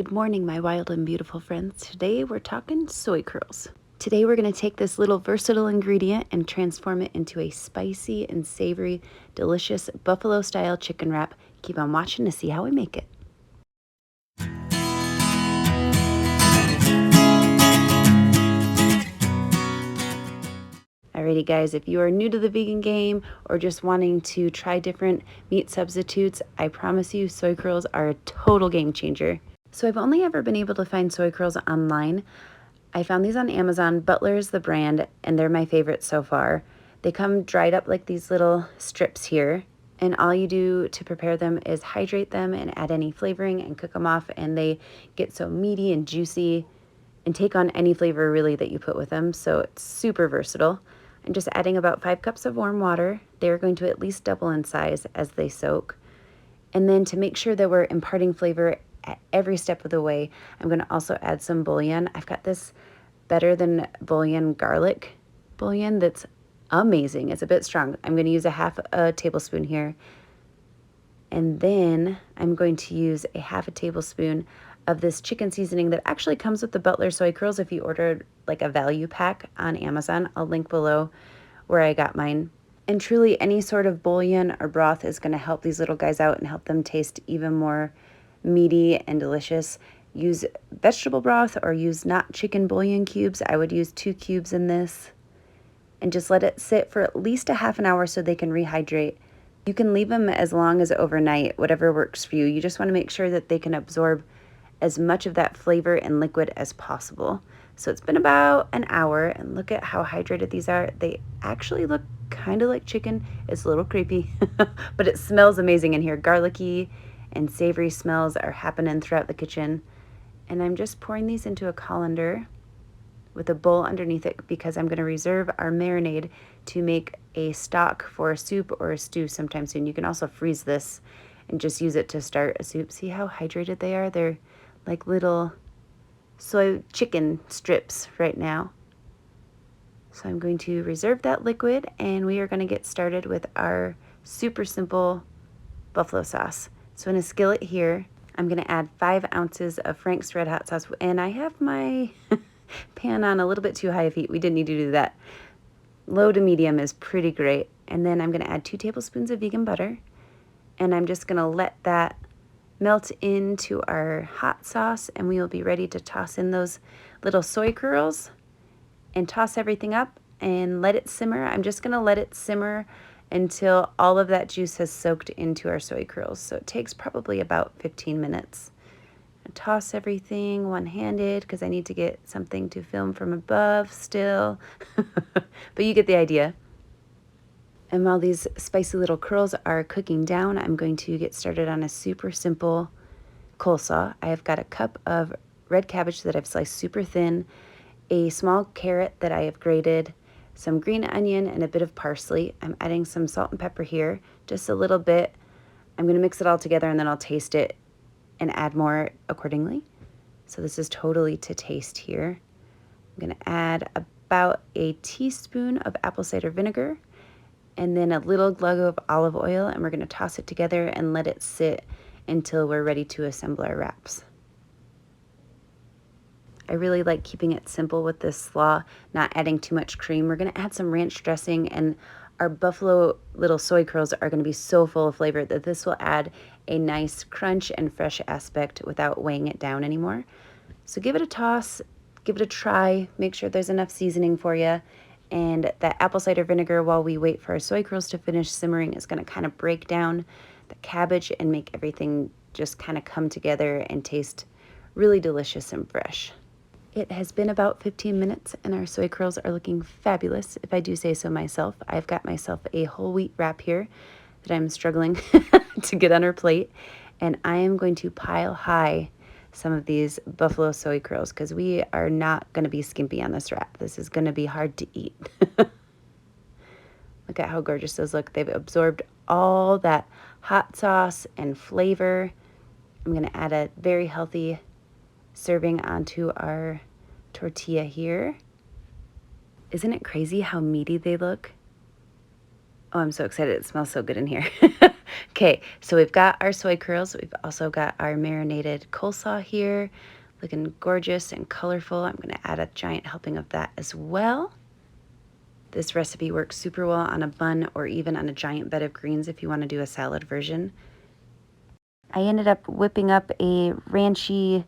Good morning, my wild and beautiful friends. Today we're talking soy curls. Today we're going to take this little versatile ingredient and transform it into a spicy and savory, delicious buffalo-style chicken wrap. Keep on watching to see how we make it. Alrighty guys, if you are new to the vegan game or just wanting to try different meat substitutes, I promise you soy curls are a total game changer. So I've only ever been able to find soy curls online. I found these on Amazon. Butler's the brand, and they're my favorite so far. They come dried up like these little strips here, and all you do to prepare them is hydrate them and add any flavoring and cook them off, and they get so meaty and juicy and take on any flavor really that you put with them, so it's super versatile. I'm just adding about 5 cups of warm water. They're going to at least double in size as they soak. And then to make sure that we're imparting flavor at every step of the way, I'm going to also add some bouillon. I've got this Better Than Bouillon garlic bouillon that's amazing. It's a bit strong. I'm going to use a half a tablespoon here. And then I'm going to use a half a tablespoon of this chicken seasoning that actually comes with the Butler soy curls if you ordered like a value pack on Amazon. I'll link below where I got mine. And truly any sort of bouillon or broth is going to help these little guys out and help them taste even more meaty and delicious. Use vegetable broth or use not chicken bouillon cubes. I would use 2 cubes in this. And just let it sit for at least a half an hour so they can rehydrate. You can leave them as long as overnight, whatever works for you. You just want to make sure that they can absorb as much of that flavor and liquid as possible. So it's been about an hour, and look at how hydrated these are. They actually look kind of like chicken. It's a little creepy, but it smells amazing in here. Garlicky and savory smells are happening throughout the kitchen. And I'm just pouring these into a colander with a bowl underneath it because I'm going to reserve our marinade to make a stock for a soup or a stew sometime soon. You can also freeze this and just use it to start a soup. See how hydrated they are? They're like little soy chicken strips right now. So I'm going to reserve that liquid, and we are going to get started with our super simple buffalo sauce. So in a skillet here, I'm going to add 5 ounces of Frank's Red Hot sauce, and I have my pan on a little bit too high of heat. We didn't need to do that. Low to medium is pretty great. And then I'm going to add 2 tablespoons of vegan butter, and I'm just going to let that melt into our hot sauce, and we will be ready to toss in those little soy curls and toss everything up and let it simmer. I'm just going to let it simmer until all of that juice has soaked into our soy curls. So it takes probably about 15 minutes. I toss everything one-handed because I need to get something to film from above still. But you get the idea. And while these spicy little curls are cooking down, I'm going to get started on a super simple coleslaw. I have got a cup of red cabbage that I've sliced super thin, a small carrot that I have grated, some green onion, and a bit of parsley. I'm adding some salt and pepper here, just a little bit. I'm going to mix it all together, and then I'll taste it and add more accordingly. So this is totally to taste here. I'm going to add about a teaspoon of apple cider vinegar, and then a little glug of olive oil, and we're going to toss it together and let it sit until we're ready to assemble our wraps. I really like keeping it simple with this slaw, not adding too much cream. We're going to add some ranch dressing, and our buffalo little soy curls are going to be so full of flavor that this will add a nice crunch and fresh aspect without weighing it down anymore. So give it a toss, give it a try, make sure there's enough seasoning for you. And that apple cider vinegar, while we wait for our soy curls to finish simmering, is going to kind of break down the cabbage and make everything just kind of come together and taste really delicious and fresh. It has been about 15 minutes, and our soy curls are looking fabulous, if I do say so myself. I've got myself a whole wheat wrap here that I'm struggling to get on our plate, and I am going to pile high some of these buffalo soy curls because we are not going to be skimpy on this wrap. This is going to be hard to eat. Look at how gorgeous those look. They've absorbed all that hot sauce and flavor. I'm going to add a very healthy serving onto our tortilla here. Isn't it crazy how meaty they look? Oh, I'm so excited. It smells so good in here. Okay, so we've got our soy curls. We've also got our marinated coleslaw here, looking gorgeous and colorful. I'm going to add a giant helping of that as well. This recipe works super well on a bun or even on a giant bed of greens if you want to do a salad version. I ended up whipping up a ranchy,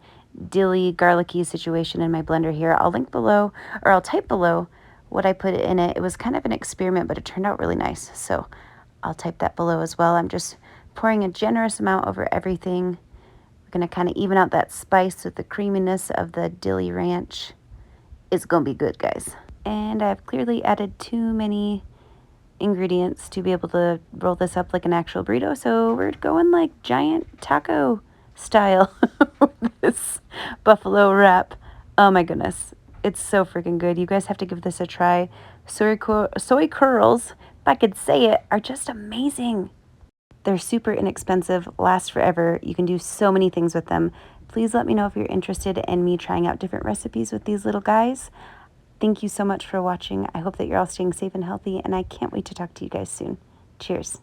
dilly, garlicky situation in my blender here. I'll link below, or I'll type below what I put in it. It was kind of an experiment, but it turned out really nice. So I'll type that below as well. I'm just pouring a generous amount over everything. We're going to kind of even out that spice with the creaminess of the dilly ranch. It's going to be good, guys. And I've clearly added too many ingredients to be able to roll this up like an actual burrito, so we're going like giant taco style with this buffalo wrap. Oh my goodness, it's so freaking good. You guys have to give this a try. Soy curls, if I could say it, are just amazing. They're super inexpensive, last forever. You can do so many things with them. Please let me know if you're interested in me trying out different recipes with these little guys. Thank you so much for watching. I hope that you're all staying safe and healthy, and I can't wait to talk to you guys soon. Cheers.